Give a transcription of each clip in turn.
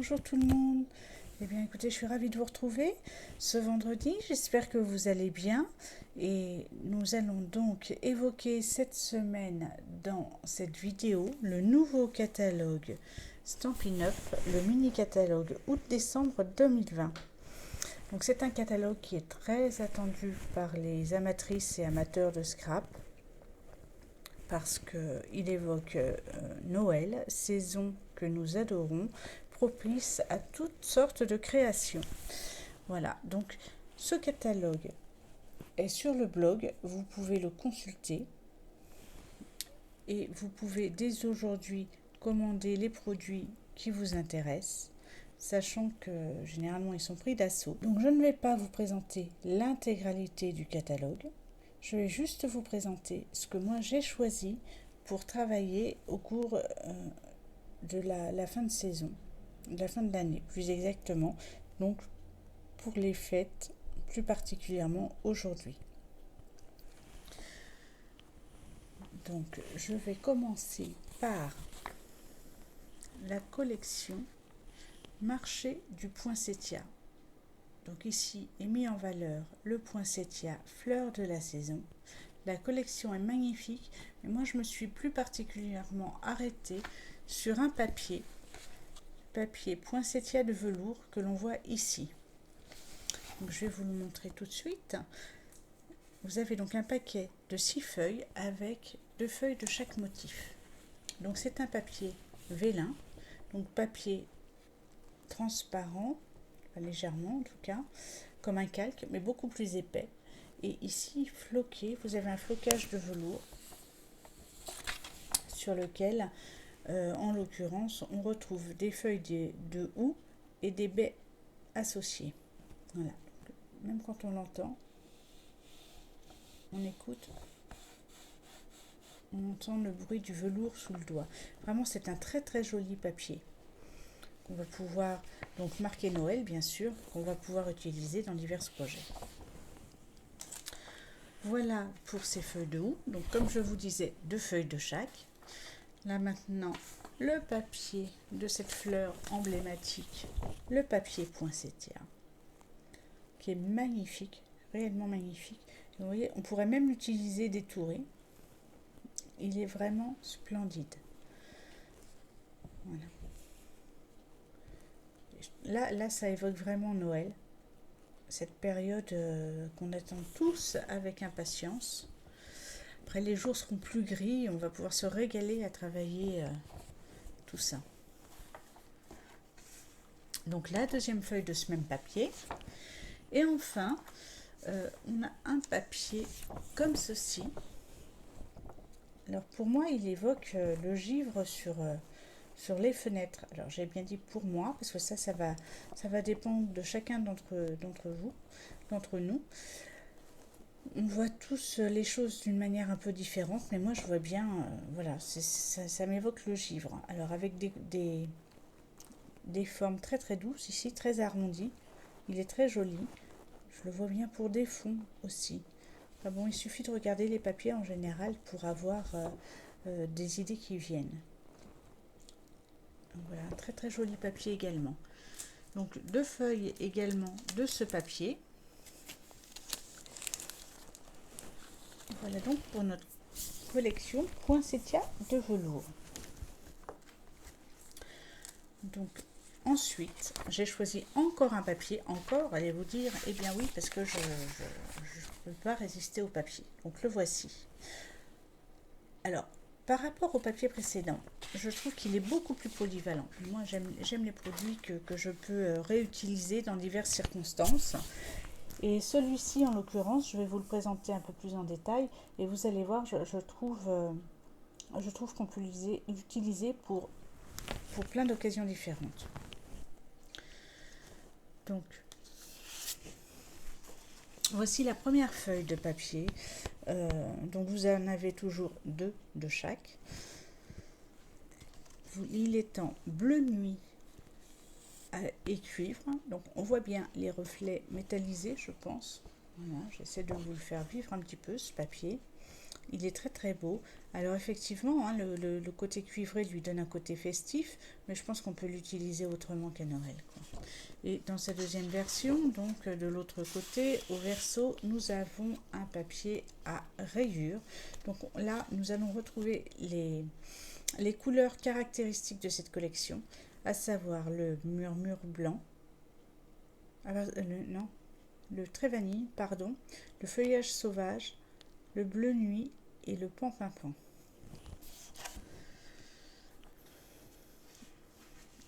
bonjour tout le monde. Eh bien écoutez, je suis ravie de vous retrouver ce vendredi. J'espère que vous allez bien. Et nous allons donc évoquer cette semaine dans cette vidéo le nouveau catalogue Stampin' Up, le mini-catalogue août-décembre 2020. Donc c'est un catalogue qui est très attendu par les amatrices et amateurs de scrap parce qu'il évoque Noël, saison que nous adorons, propice à toutes sortes de créations. Voilà, donc ce catalogue est sur le blog, vous pouvez le consulter et vous pouvez dès aujourd'hui commander les produits qui vous intéressent, sachant que généralement ils sont pris d'assaut. Donc je ne vais pas vous présenter l'intégralité du catalogue, je vais juste vous présenter ce que moi j'ai choisi pour travailler au cours de la fin de saison, de la fin de l'année plus exactement, donc pour les fêtes plus particulièrement aujourd'hui. Donc je vais commencer par la collection Marché du poinsettia. Donc ici est mis en valeur le poinsettia fleur de la saison. La collection est magnifique, mais moi je me suis plus particulièrement arrêtée sur un papier poinsettia de velours que l'on voit ici. Donc je vais vous le montrer tout de suite. Vous avez donc un paquet de 6 feuilles avec 2 feuilles de chaque motif. Donc c'est un papier vélin, donc papier transparent, légèrement en tout cas, comme un calque, mais beaucoup plus épais. Et ici, floqué, vous avez un flocage de velours sur lequel, en l'occurrence, on retrouve des feuilles de houx et des baies associées. Voilà. Donc, même quand on l'entend, on écoute, on entend le bruit du velours sous le doigt. Vraiment, c'est un très très joli papier. On va pouvoir donc marquer Noël, bien sûr, qu'on va pouvoir utiliser dans divers projets. Voilà pour ces feuilles de houx. Donc comme je vous disais, 2 feuilles de chaque. Là maintenant, le papier de cette fleur emblématique, le papier poinsettia, qui est magnifique, réellement magnifique. Vous voyez, on pourrait même l'utiliser détouré. Il est vraiment splendide. Voilà. Là, ça évoque vraiment Noël, cette période qu'on attend tous avec impatience. Après, les jours seront plus gris, on va pouvoir se régaler à travailler tout ça. Donc la deuxième feuille de ce même papier. Et enfin, on a un papier comme ceci. Alors pour moi, il évoque le givre sur les fenêtres. Alors j'ai bien dit pour moi, parce que ça va dépendre de chacun d'entre vous, d'entre nous. On voit tous les choses d'une manière un peu différente, mais moi je vois bien, voilà, ça m'évoque le givre. Alors avec des formes très très douces ici, très arrondies. Il est très joli. Je le vois bien pour des fonds aussi. Enfin bon, il suffit de regarder les papiers en général pour avoir des idées qui viennent. Donc voilà, un très très joli papier également. Donc 2 feuilles également de ce papier. Voilà donc pour notre collection poinsettia de velours. Donc ensuite, j'ai choisi encore un papier, allez vous dire, eh bien oui, parce que je ne peux pas résister au papier. Donc le voici. Alors, par rapport au papier précédent, je trouve qu'il est beaucoup plus polyvalent. Moi, j'aime les produits que je peux réutiliser dans diverses circonstances. Et celui-ci, en l'occurrence, je vais vous le présenter un peu plus en détail. Et vous allez voir, je trouve qu'on peut l'utiliser pour plein d'occasions différentes. Donc, voici la première feuille de papier. Donc, vous en avez toujours 2 de chaque. Il est en bleu nuit et cuivre. Donc, on voit bien les reflets métallisés, je pense. Voilà, j'essaie de vous le faire vivre un petit peu, ce papier. Il est très très beau. Alors effectivement, hein, le côté cuivré lui donne un côté festif, mais je pense qu'on peut l'utiliser autrement qu'à Noël, quoi. Et dans sa deuxième version, donc de l'autre côté, au verso, nous avons un papier à rayures. Donc là, nous allons retrouver les couleurs caractéristiques de cette collection, à savoir le murmure blanc, non, le trait vanille, pardon, le feuillage sauvage, le bleu nuit et le pan-pimpon.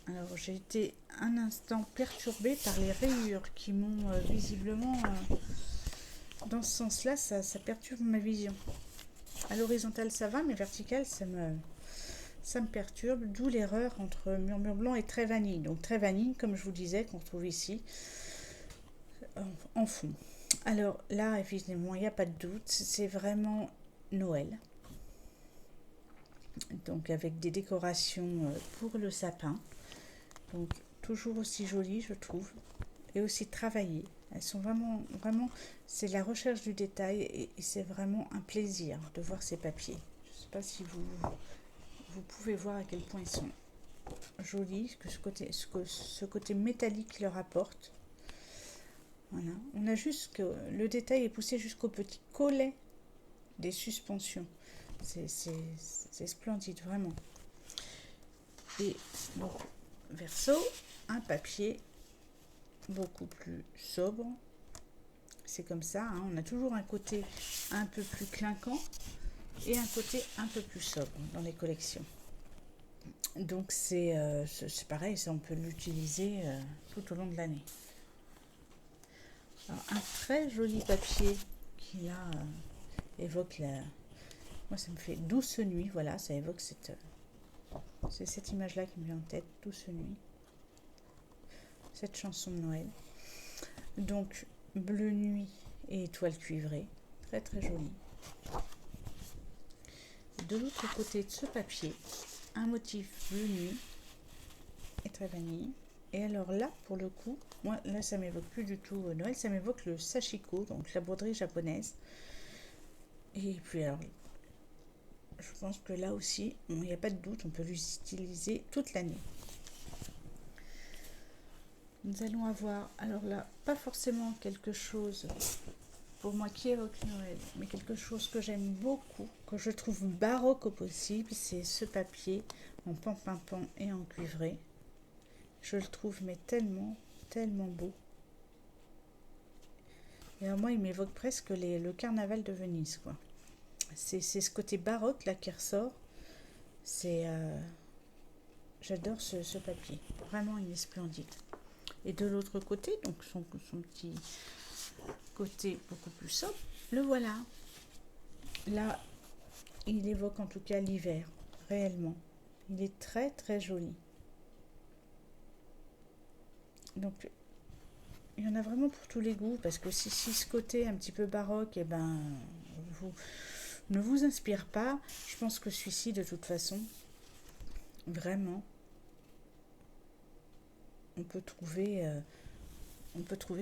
Alors j'ai été un instant perturbée par les rayures qui m'ont visiblement, dans ce sens-là, ça perturbe ma vision. À l'horizontale ça va, mais verticale ça me perturbe, d'où l'erreur entre murmure blanc et trait vanille. Donc trait vanille, comme je vous disais, qu'on retrouve ici en fond. Alors là, évidemment, il n'y a pas de doute, c'est vraiment Noël. Donc avec des décorations pour le sapin. Donc toujours aussi jolies, je trouve, et aussi travaillées. Elles sont vraiment, c'est la recherche du détail et c'est vraiment un plaisir de voir ces papiers. Je ne sais pas si vous pouvez voir à quel point ils sont jolis, que ce côté métallique leur apporte. Voilà. On a juste que le détail est poussé jusqu'au petit collet des suspensions. C'est splendide, vraiment. Et donc, verso, un papier beaucoup plus sobre. C'est comme ça, hein. On a toujours un côté un peu plus clinquant et un côté un peu plus sobre dans les collections. Donc c'est pareil, ça on peut l'utiliser tout au long de l'année. Alors, un très joli papier qui là évoque moi ça me fait Douce Nuit, voilà, ça évoque c'est cette image là qui me vient en tête, Douce Nuit, cette chanson de Noël. Donc bleu nuit et étoile cuivrée, très très joli. De l'autre côté de ce papier, un motif bleu nuit et très vanille. Et alors là, pour le coup, moi là ça m'évoque plus du tout Noël, ça m'évoque le sashiko, donc la broderie japonaise. Et puis alors, je pense que là aussi, il n'y a pas de doute, on peut l'utiliser toute l'année. Nous allons avoir, alors là, pas forcément quelque chose pour moi qui évoque Noël, mais quelque chose que j'aime beaucoup, que je trouve baroque au possible, c'est ce papier en pan-pimpon et en cuivré. Je le trouve mais tellement, tellement beau. Et alors moi, il m'évoque presque le carnaval de Venise, quoi. C'est ce côté baroque là qui ressort. J'adore ce papier. Vraiment, il est splendide. Et de l'autre côté, donc son petit côté beaucoup plus sobre, le voilà. Là, il évoque en tout cas l'hiver, réellement. Il est très très joli. Donc, il y en a vraiment pour tous les goûts, parce que si ce côté un petit peu baroque, eh ben, ne vous inspire pas, je pense que celui-ci, de toute façon, vraiment, on peut trouver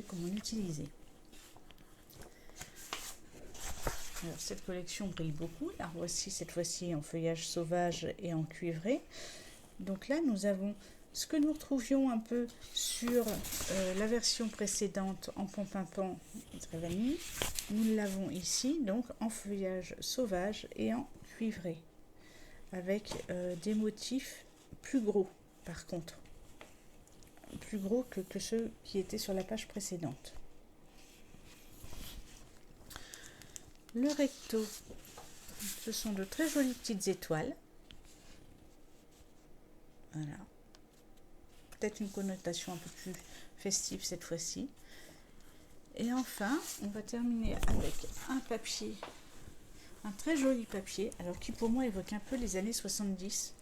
comment l'utiliser. Alors, cette collection brille beaucoup. La voici cette fois-ci en feuillage sauvage et en cuivré. Donc là, nous avons ce que nous retrouvions un peu sur la version précédente en pan-pimpon et très vanille. Nous l'avons ici, donc en feuillage sauvage et en cuivré, avec des motifs plus gros, par contre. Plus gros que ceux qui étaient sur la page précédente. Le recto, ce sont de très jolies petites étoiles. Voilà. Peut-être une connotation un peu plus festive cette fois-ci. Et enfin, on va terminer avec un papier, un très joli papier, alors qui pour moi évoque un peu les années 70.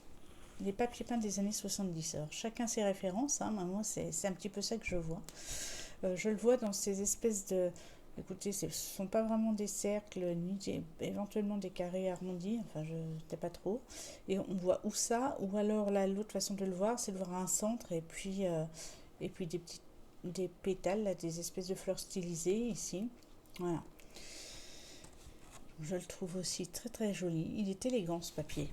Les papiers peints des années 70. Alors chacun ses références, hein, moi c'est un petit peu ça que je vois. Je le vois dans ces espèces de... Écoutez, ce ne sont pas vraiment des cercles, ni éventuellement des carrés arrondis, enfin je ne sais pas trop. Et on voit ou ça, ou alors là, l'autre façon de le voir, c'est de voir un centre et puis des pétales, là, des espèces de fleurs stylisées ici. Voilà. Je le trouve aussi très très joli. Il est élégant ce papier.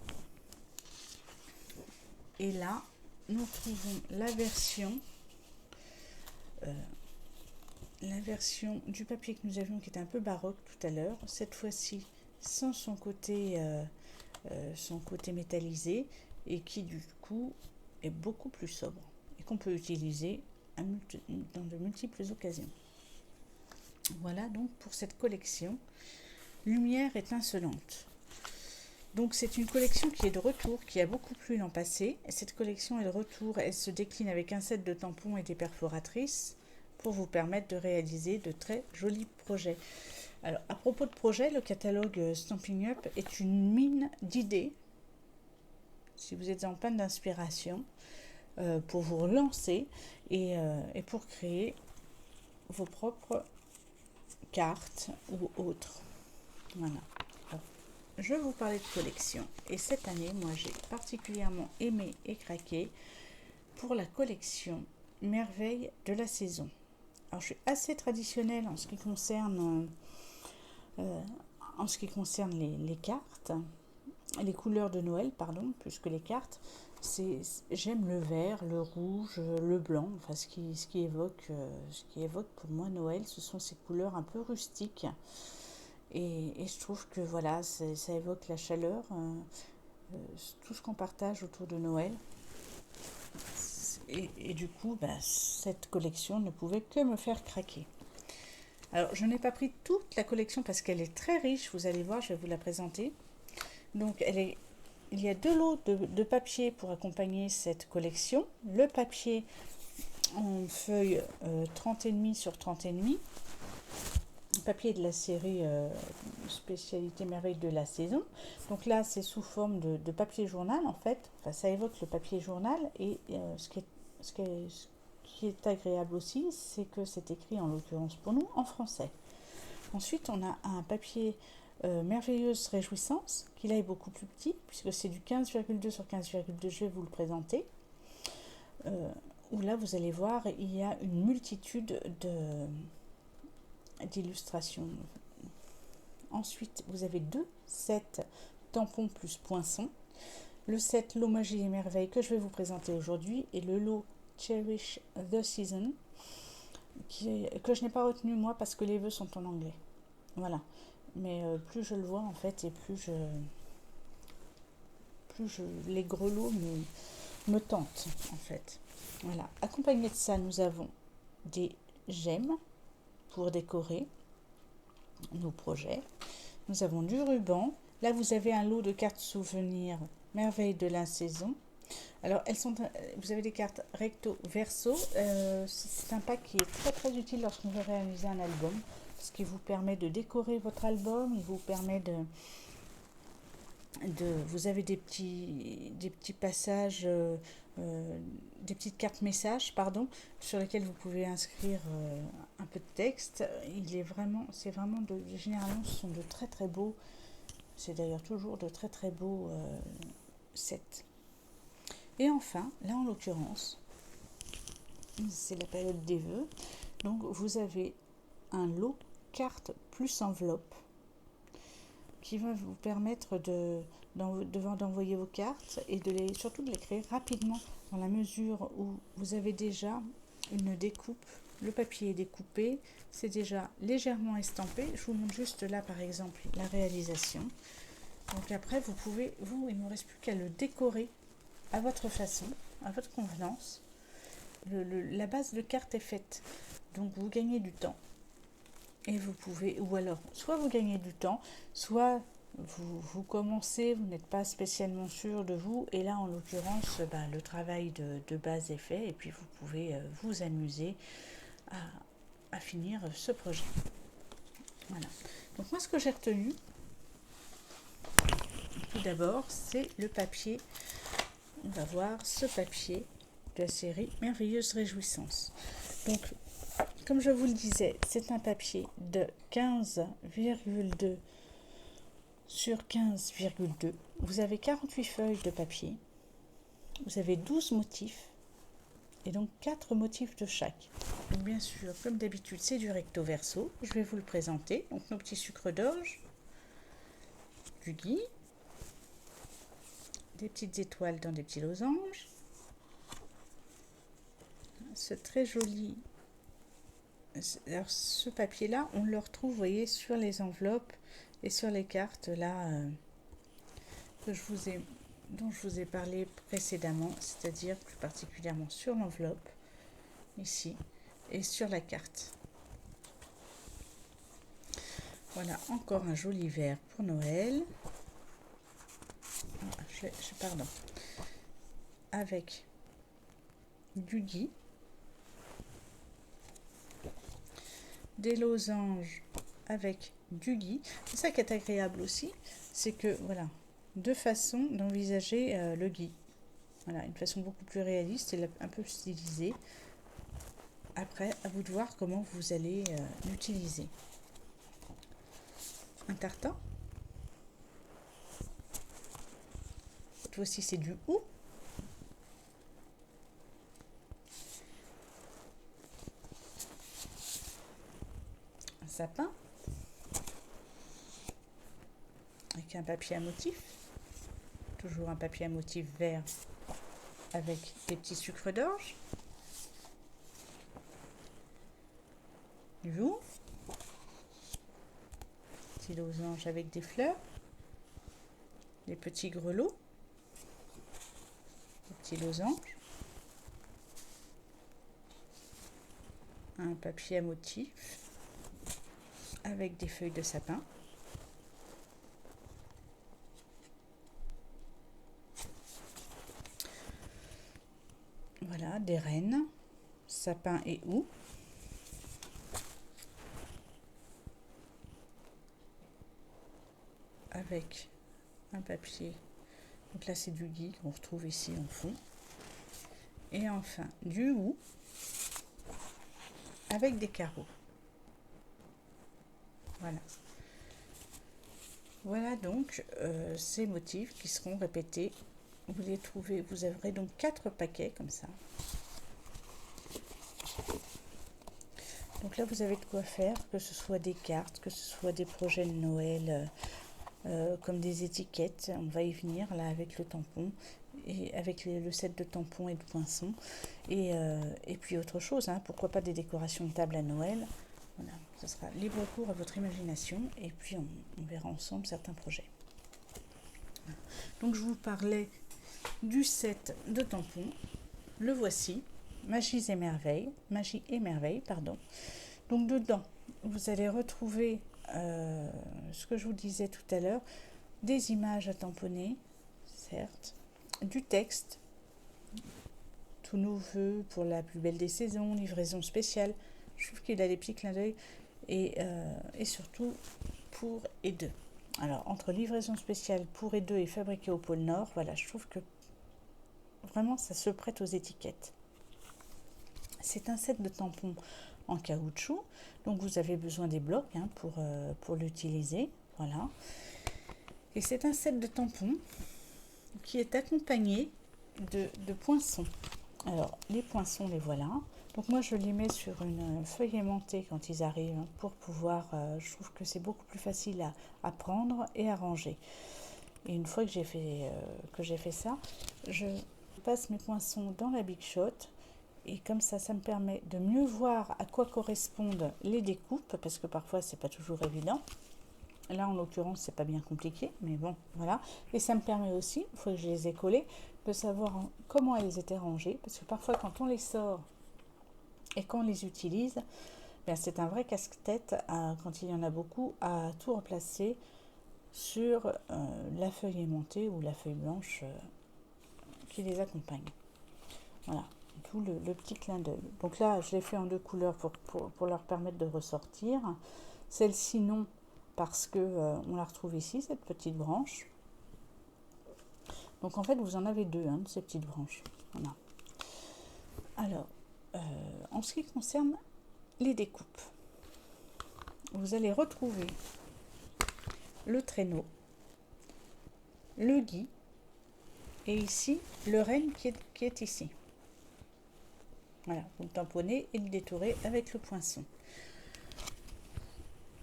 Et là, nous trouvons la version du papier que nous avions qui était un peu baroque tout à l'heure. Cette fois-ci, sans son côté métallisé et qui du coup est beaucoup plus sobre et qu'on peut utiliser dans de multiples occasions. Voilà donc pour cette collection Lumière étincelante. Donc c'est une collection qui est de retour, qui a beaucoup plu l'an passé. Et cette collection est de retour, elle se décline avec un set de tampons et des perforatrices pour vous permettre de réaliser de très jolis projets. Alors à propos de projets, le catalogue Stampin' Up est une mine d'idées. Si vous êtes en panne d'inspiration, pour vous relancer et pour créer vos propres cartes ou autres. Voilà. Alors, je vais vous parler de collection. Et cette année, moi, j'ai particulièrement aimé et craqué pour la collection Merveille de la saison. Alors, je suis assez traditionnelle en ce qui concerne les cartes, les couleurs de Noël, pardon, plus que les cartes. J'aime le vert, le rouge, le blanc, enfin ce qui évoque pour moi Noël, ce sont ces couleurs un peu rustiques. Et je trouve que voilà, ça évoque la chaleur, tout ce qu'on partage autour de Noël. Et du coup, cette collection ne pouvait que me faire craquer. Alors, je n'ai pas pris toute la collection parce qu'elle est très riche, vous allez voir, je vais vous la présenter. Donc, il y a 2 lots de papier pour accompagner cette collection. Le papier en feuille 30,5 sur 30,5. Papier de la série spécialité merveille de la saison. Donc là, c'est sous forme de papier journal en fait. Enfin, ça évoque le papier journal et ce qui est agréable aussi, c'est que c'est écrit en l'occurrence pour nous en français. Ensuite, on a un papier merveilleuse réjouissance qui là est beaucoup plus petit puisque c'est du 15,2 sur 15,2. Je vais vous le présenter. Où là, vous allez voir, il y a une multitude d'illustrations. Ensuite, vous avez 2 sets tampons plus poinçons. Le set Lot Magie et Merveille que je vais vous présenter aujourd'hui et le lot Cherish the Season que je n'ai pas retenu moi parce que les vœux sont en anglais. Voilà. Mais plus je le vois en fait et plus les grelots me tentent en fait. Voilà. Accompagné de ça, nous avons des gemmes pour décorer nos projets. Nous avons du ruban. Là, vous avez un lot de cartes souvenirs Merveille de la saison. Alors, vous avez des cartes recto verso. C'est un pack qui est très très utile lorsqu'on veut réaliser un album, ce qui vous permet de décorer votre album. Il vous permet vous avez des petits passages, des petites cartes messages, pardon, sur lesquelles vous pouvez inscrire un peu de texte. Généralement, ce sont de très très beaux. C'est d'ailleurs toujours de très très beaux sets. Et enfin, là en l'occurrence, c'est la période des vœux. Donc vous avez un lot cartes plus enveloppe qui va vous permettre d'envoyer vos cartes et surtout de les créer rapidement dans la mesure où vous avez déjà une découpe. Le papier est découpé, c'est déjà légèrement estampé. Je vous montre juste là par exemple la réalisation. Donc après il ne vous reste plus qu'à le décorer à votre façon, à votre convenance. La base de carte est faite, donc vous gagnez du temps. Et vous pouvez, ou alors, soit vous gagnez du temps, soit vous commencez, vous n'êtes pas spécialement sûr de vous, et là en l'occurrence, le travail de base est fait, et puis vous pouvez vous amuser à finir ce projet. Voilà. Donc moi ce que j'ai retenu, tout d'abord, c'est le papier. On va voir ce papier de la série Merveilleuse Réjouissance. Donc, comme je vous le disais, c'est un papier de 15,2 sur 15,2. Vous avez 48 feuilles de papier. Vous avez 12 motifs. Et donc 4 motifs de chaque. Donc bien sûr, comme d'habitude, c'est du recto verso. Je vais vous le présenter. Donc nos petits sucres d'orge. du gui, des petites étoiles dans des petits losanges, ce très joli. Alors ce papier là, on le retrouve, vous voyez, sur les enveloppes et sur les cartes là dont je vous ai parlé précédemment, c'est-à-dire plus particulièrement sur l'enveloppe ici et sur la carte. Voilà, encore un joli verre pour Noël. Pardon. Avec du gui, des losanges avec du gui. C'est ça qui est agréable aussi, c'est que voilà, deux façons d'envisager le gui. Voilà, une façon beaucoup plus réaliste et un peu stylisée. Après, à vous de voir comment vous allez l'utiliser. Un tartan. Cette fois-ci, c'est du hou. Un sapin. Avec un papier à motif. Toujours un papier à motif vert avec des petits sucres d'orge. Du hou. Petit losange avec des fleurs. Des petits grelots. Des petits losanges. Un papier à motif avec des feuilles de sapin. Voilà, des rennes, sapin et hou. Avec un papier, donc là c'est du gui qu'on retrouve ici en fond. Et enfin du hou avec des carreaux. Voilà. Voilà donc ces motifs qui seront répétés. Vous les trouvez, vous aurez donc 4 paquets comme ça. Donc là vous avez de quoi faire, que ce soit des cartes, que ce soit des projets de Noël, comme des étiquettes. On va y venir là avec le tampon et avec le set de tampons et de poinçons et puis autre chose, hein, pourquoi pas des décorations de table à Noël. Voilà, ce sera libre cours à votre imagination et puis on verra ensemble certains projets. Voilà. Donc je vous parlais du set de tampons, le voici, Magie et merveilles, pardon. Donc dedans vous allez retrouver ce que je vous disais tout à l'heure, des images à tamponner, certes, du texte, tous nos vœux pour la plus belle des saisons, livraison spéciale. Je trouve qu'il a des petits clins d'œil et surtout pour et deux. Alors entre livraison spéciale pour et deux et fabriqué au pôle Nord, voilà, je trouve que vraiment ça se prête aux étiquettes. C'est un set de tampons en caoutchouc, donc vous avez besoin des blocs hein, pour l'utiliser, voilà. Et c'est un set de tampons qui est accompagné de poinçons. Alors les poinçons, les voilà. Donc moi je les mets sur une feuille aimantée quand ils arrivent pour pouvoir, je trouve que c'est beaucoup plus facile à prendre et à ranger. Et une fois que j'ai fait ça, je passe mes poinçons dans la Big Shot. Et comme ça me permet de mieux voir à quoi correspondent les découpes, parce que parfois c'est pas toujours évident. Là en l'occurrence c'est pas bien compliqué, mais bon voilà. Et ça me permet aussi, une fois que je les ai collées, de savoir comment elles étaient rangées, parce que parfois quand on les sort et qu'on les utilise, ben, c'est un vrai casse-tête quand il y en a beaucoup à tout replacer sur la feuille aimantée ou la feuille blanche qui les accompagne. Voilà. Tout le petit clin d'œil. Donc là, je l'ai fait en 2 couleurs pour leur permettre de ressortir. Celle-ci non, parce que on la retrouve ici, cette petite branche. Donc en fait, vous en avez 2 hein, de ces petites branches. Voilà. Alors, en ce qui concerne les découpes, vous allez retrouver le traîneau, le gui, et ici, le renne qui est ici. Voilà, vous le tamponnez et le détourez avec le poinçon.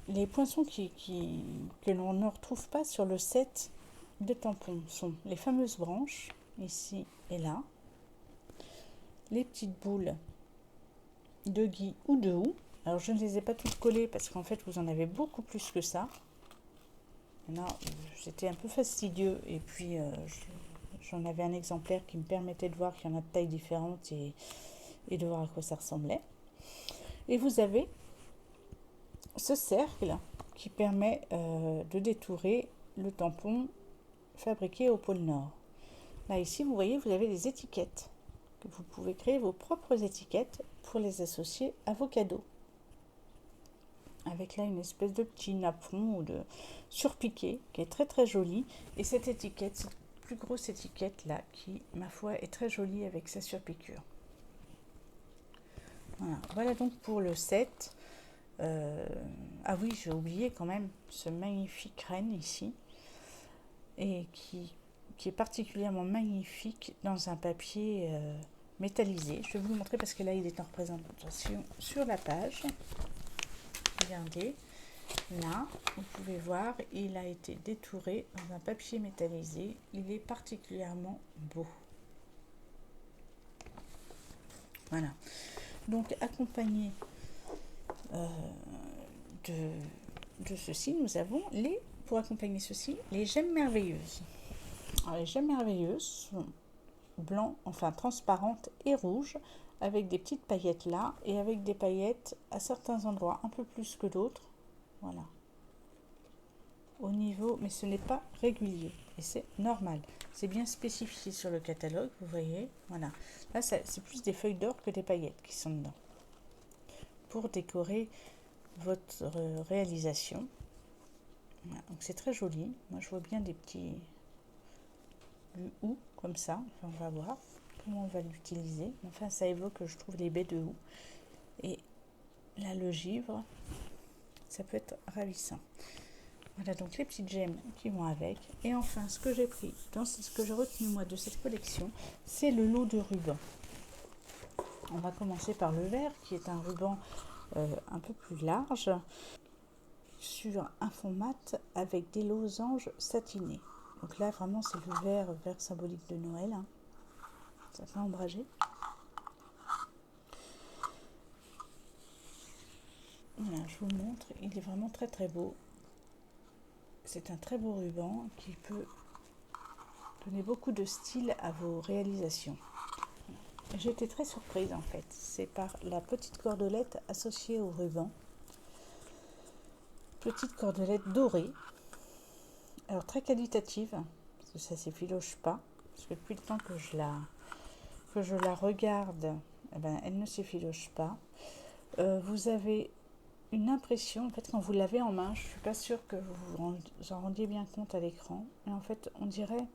les poinçons que l'on ne retrouve pas sur le set de tampons sont les fameuses branches, ici et là, les petites boules de gui ou de houx. Alors je ne les ai pas toutes collées parce qu'en fait vous en avez beaucoup plus que ça. Là, c'était un peu fastidieux et puis j'en avais un exemplaire qui me permettait de voir qu'il y en a de tailles différentes et de voir à quoi ça ressemblait. Et vous avez ce cercle qui permet de détourer le tampon fabriqué au pôle Nord. Là ici vous voyez, vous avez des étiquettes. Vous pouvez créer vos propres étiquettes pour les associer à vos cadeaux. Avec là une espèce de petit napperon ou de surpiqué qui est très très joli. Et cette étiquette, cette plus grosse étiquette là qui, ma foi, est très jolie avec sa surpiqûre. Voilà donc pour le set. Ah oui, j'ai oublié quand même ce magnifique renne ici. Et qui est particulièrement magnifique dans un papier métallisé. Je vais vous le montrer parce que là il est en représentation sur la page. Regardez, là vous pouvez voir, il a été détouré dans un papier métallisé. Il est particulièrement beau. Voilà, donc accompagné de ceci, nous avons pour accompagner ceci, les gemmes merveilleuses. Alors, les gemmes merveilleuses sont blanc, enfin transparente et rouge, avec des petites paillettes là et avec des paillettes à certains endroits un peu plus que d'autres. Voilà. Au niveau, mais ce n'est pas régulier et c'est normal. C'est bien spécifié sur le catalogue, vous voyez. Voilà. Là, c'est plus des feuilles d'or que des paillettes qui sont dedans. Pour décorer votre réalisation. Voilà. Donc c'est très joli. Moi, je vois bien des petits houx comme ça. Enfin, on va voir comment on va l'utiliser. Enfin, ça évoque, je trouve, les baies de houx. Et là, le givre, ça peut être ravissant. Voilà donc les petites gemmes qui vont avec. Et enfin, ce que j'ai pris, ce que j'ai retenu moi de cette collection, c'est le lot de rubans. On va commencer par le vert, qui est un ruban un peu plus large, sur un fond mat avec des losanges satinés. Donc là, vraiment, c'est le vert symbolique de Noël. Hein. Ça fait ombrager. Voilà, je vous montre. Il est vraiment très très beau. C'est un très beau ruban qui peut donner beaucoup de style à vos réalisations. J'ai été très surprise en fait. C'est par la petite cordelette associée au ruban. Petite cordelette dorée. Alors très qualitative, parce que ça ne s'effiloche pas. Parce que depuis le temps que je la regarde, eh ben, elle ne s'effiloche pas. Vous avez une impression, en fait, quand vous l'avez en main, je ne suis pas sûre que vous en rendiez bien compte à l'écran, mais en fait, on dirait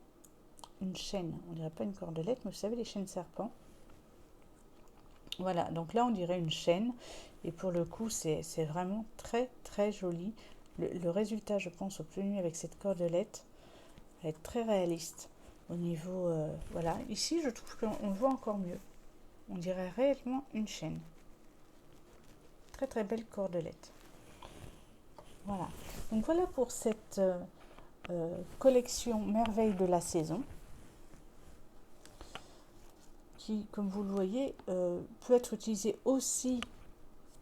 une chaîne. On dirait pas une cordelette, mais vous savez, les chaînes serpents. Voilà, donc là, on dirait une chaîne, et pour le coup, c'est vraiment très, très joli. Le résultat, je pense, obtenu avec cette cordelette va être très réaliste au niveau... voilà, ici, je trouve qu'on voit encore mieux. On dirait réellement une chaîne. Très très belle cordelette. Voilà. Donc voilà pour cette collection merveille de la saison qui, comme vous le voyez, peut être utilisée aussi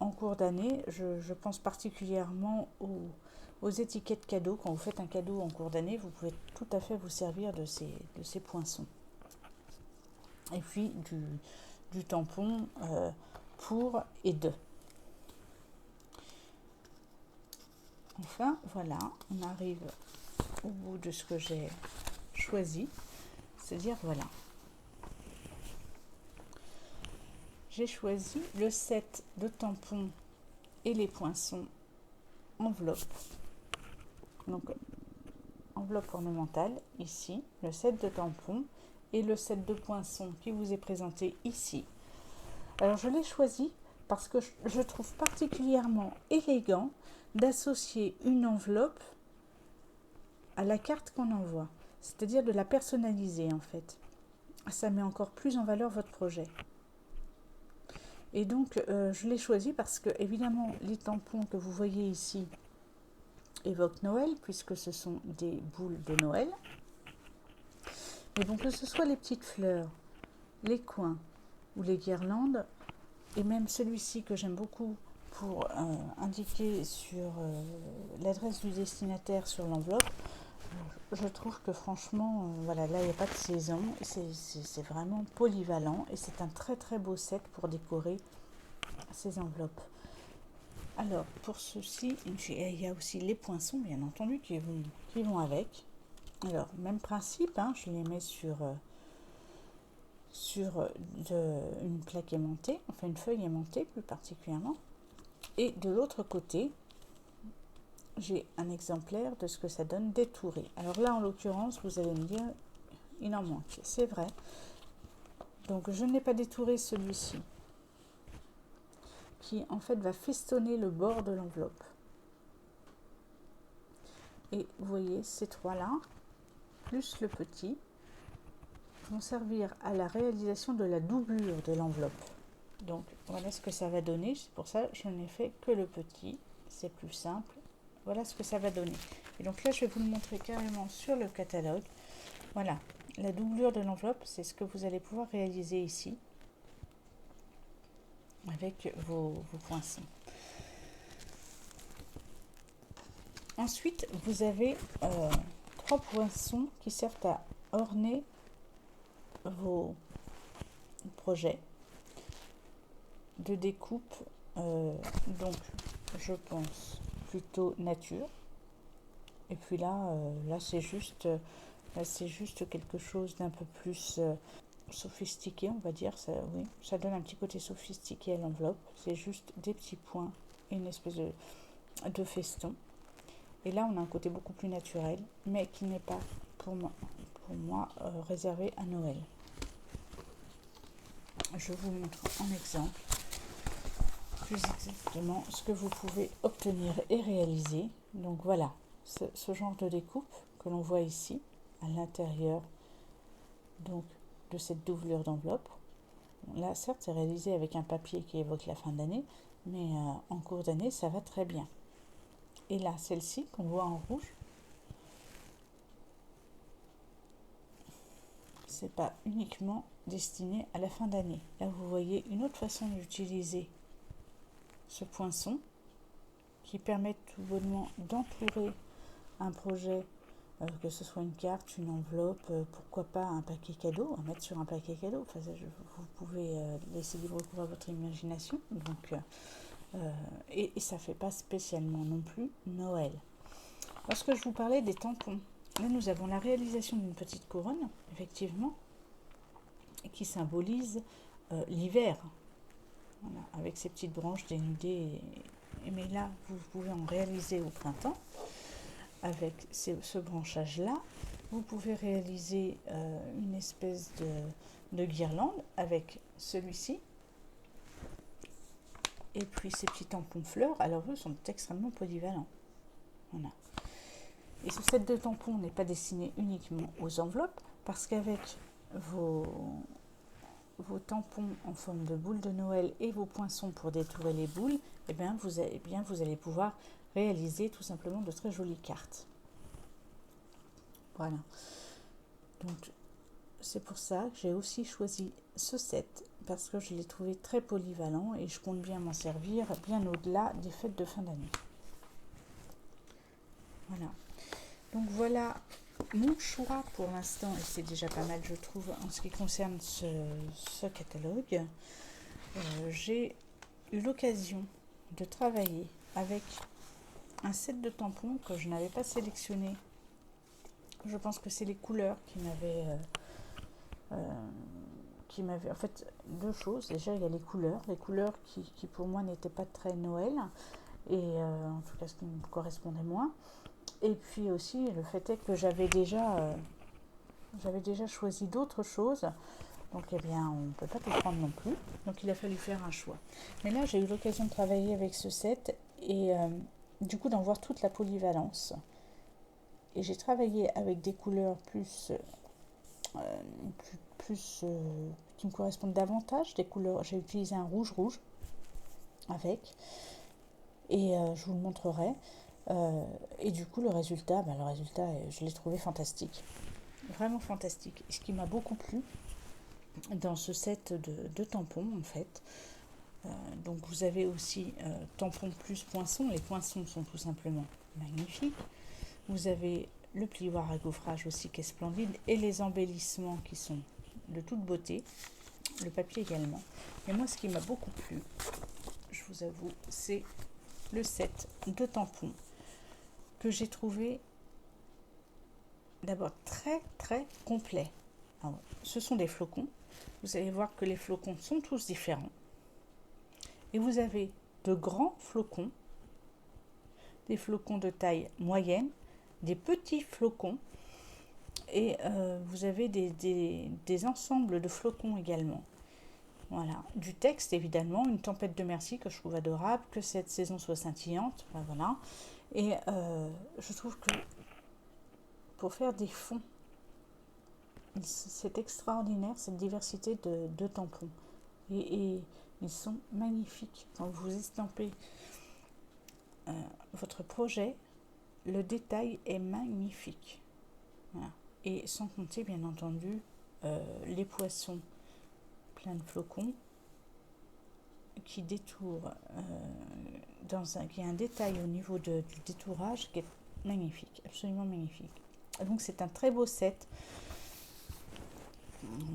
en cours d'année. Je pense particulièrement aux étiquettes cadeaux. Quand vous faites un cadeau en cours d'année, vous pouvez tout à fait vous servir de ces poinçons. Et puis du tampon pour et de. Enfin, voilà, on arrive au bout de ce que j'ai choisi. C'est-à-dire, voilà. J'ai choisi le set de tampons et les poinçons enveloppe. Donc, enveloppe ornementale, ici, le set de tampons et le set de poinçons qui vous est présenté ici. Alors, je l'ai choisi parce que je trouve particulièrement élégant d'associer une enveloppe à la carte qu'on envoie, c'est-à-dire de la personnaliser en fait. Ça met encore plus en valeur votre projet. Et donc je l'ai choisi parce que évidemment les tampons que vous voyez ici évoque Noël, puisque ce sont des boules de Noël. Mais bon, que ce soit les petites fleurs, les coins ou les guirlandes, et même celui-ci que j'aime beaucoup pour indiquer sur l'adresse du destinataire sur l'enveloppe, je trouve que franchement, voilà, là il n'y a pas de saison, c'est vraiment polyvalent et c'est un très très beau set pour décorer ces enveloppes. Alors pour ceci, il y a aussi les poinçons bien entendu qui vont avec. Alors même principe, hein, je les mets sur une plaque aimantée, enfin une feuille aimantée plus particulièrement. Et de l'autre côté, j'ai un exemplaire de ce que ça donne détouré. Alors là, en l'occurrence, vous allez me dire, il en manque. C'est vrai. Donc, je n'ai pas détouré celui-ci, qui en fait va festonner le bord de l'enveloppe. Et vous voyez, ces trois-là, plus le petit, vont servir à la réalisation de la doublure de l'enveloppe. Donc, voilà ce que ça va donner. C'est pour ça que je n'ai fait que le petit. C'est plus simple. Voilà ce que ça va donner. Et donc là, je vais vous le montrer carrément sur le catalogue. Voilà, la doublure de l'enveloppe, c'est ce que vous allez pouvoir réaliser ici avec vos poinçons. Ensuite, vous avez trois poinçons qui servent à orner vos projets de découpe. Donc, je pense plutôt nature. Et puis là, c'est juste quelque chose d'un peu plus sophistiqué, on va dire. Ça, oui, ça donne un petit côté sophistiqué à l'enveloppe. C'est juste des petits points et une espèce de feston. Et là, on a un côté beaucoup plus naturel, mais qui n'est pas pour moi réservé à Noël. Je vous montre en exemple plus exactement ce que vous pouvez obtenir et réaliser. Donc voilà, ce genre de découpe que l'on voit ici à l'intérieur donc de cette doublure d'enveloppe. Là, certes, c'est réalisé avec un papier qui évoque la fin d'année, mais en cours d'année, ça va très bien. Et là, celle-ci qu'on voit en rouge, c'est pas uniquement destiné à la fin d'année. Là, vous voyez une autre façon d'utiliser ce poinçon qui permet tout bonnement d'entourer un projet, que ce soit une carte, une enveloppe, pourquoi pas un paquet cadeau, à mettre sur un paquet cadeau. Enfin, vous pouvez laisser libre cours à votre imagination. Donc, et ça ne fait pas spécialement non plus Noël. Lorsque je vous parlais des tampons, là nous avons la réalisation d'une petite couronne, effectivement, qui symbolise l'hiver. Voilà, avec ces petites branches dénudées. Mais là, vous pouvez en réaliser au printemps avec ce branchage-là. Vous pouvez réaliser une espèce de guirlande avec celui-ci. Et puis ces petits tampons fleurs, alors eux sont extrêmement polyvalents. Voilà. Et ce set de tampons n'est pas destiné uniquement aux enveloppes, parce qu'avec vos tampons en forme de boule de Noël et vos poinçons pour détourer les boules, vous allez pouvoir réaliser tout simplement de très jolies cartes. Voilà. Donc, c'est pour ça que j'ai aussi choisi ce set, parce que je l'ai trouvé très polyvalent et je compte bien m'en servir bien au-delà des fêtes de fin d'année. Voilà. Donc voilà mon choix pour l'instant, et c'est déjà pas mal je trouve en ce qui concerne ce catalogue. J'ai eu l'occasion de travailler avec un set de tampons que je n'avais pas sélectionné. Je pense que c'est les couleurs qui m'avaient en fait deux choses. Déjà il y a les couleurs qui pour moi n'étaient pas très Noël, et en tout cas ce qui me correspondait moins. Et puis aussi le fait est que j'avais déjà choisi d'autres choses, donc on ne peut pas tout prendre non plus, donc il a fallu faire un choix. Mais là j'ai eu l'occasion de travailler avec ce set et du coup d'en voir toute la polyvalence, et j'ai travaillé avec des couleurs plus qui me correspondent davantage, des couleurs. J'ai utilisé un rouge avec, et je vous le montrerai. Et du coup, le résultat, je l'ai trouvé fantastique. Vraiment fantastique. Et ce qui m'a beaucoup plu dans ce set de tampons, en fait, donc vous avez aussi tampons plus poinçons. Les poinçons sont tout simplement magnifiques. Vous avez le plioir à gaufrage aussi qui est splendide et les embellissements qui sont de toute beauté. Le papier également. Et moi, ce qui m'a beaucoup plu, je vous avoue, c'est le set de tampons que j'ai trouvé d'abord très très complet. Alors, ce sont des flocons. Vous allez voir que les flocons sont tous différents. Et vous avez de grands flocons, des flocons de taille moyenne, des petits flocons et vous avez des ensembles de flocons également. Voilà, du texte évidemment, une tempête de merci que je trouve adorable, que cette saison soit scintillante, ben voilà. Et je trouve que pour faire des fonds, c'est extraordinaire cette diversité de tampons. Et ils sont magnifiques. Quand vous estampez votre projet, le détail est magnifique. Voilà. Et sans compter bien entendu les poissons pleins de flocons qui détourent qui a un détail au niveau du détourage qui est magnifique, absolument magnifique. Donc c'est un très beau set.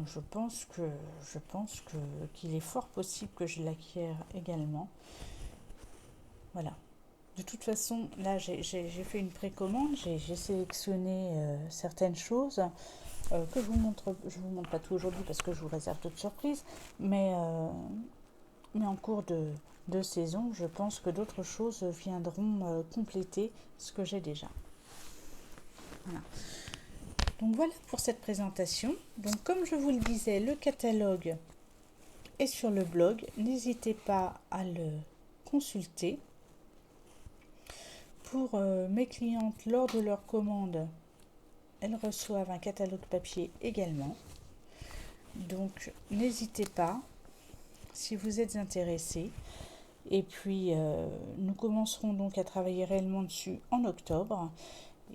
Je pense qu'il est fort possible que je l'acquière également. Voilà. De toute façon, là j'ai fait une précommande, j'ai sélectionné certaines choses que je vous montre pas tout aujourd'hui parce que je vous réserve d'autres surprises, mais en cours de saison, je pense que d'autres choses viendront compléter ce que j'ai déjà. Voilà. Donc voilà pour cette présentation. Donc comme je vous le disais, le catalogue est sur le blog. N'hésitez pas à le consulter. Pour mes clientes, lors de leur commande, elles reçoivent un catalogue papier également. Donc n'hésitez pas si vous êtes intéressés. Et puis nous commencerons donc à travailler réellement dessus en octobre.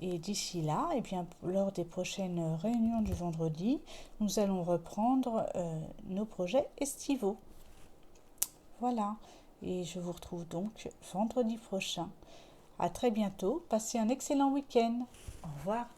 Et d'ici là, et bien, lors des prochaines réunions du vendredi, nous allons reprendre nos projets estivaux. Voilà. Et je vous retrouve donc vendredi prochain. À très bientôt. Passez un excellent week-end. Au revoir.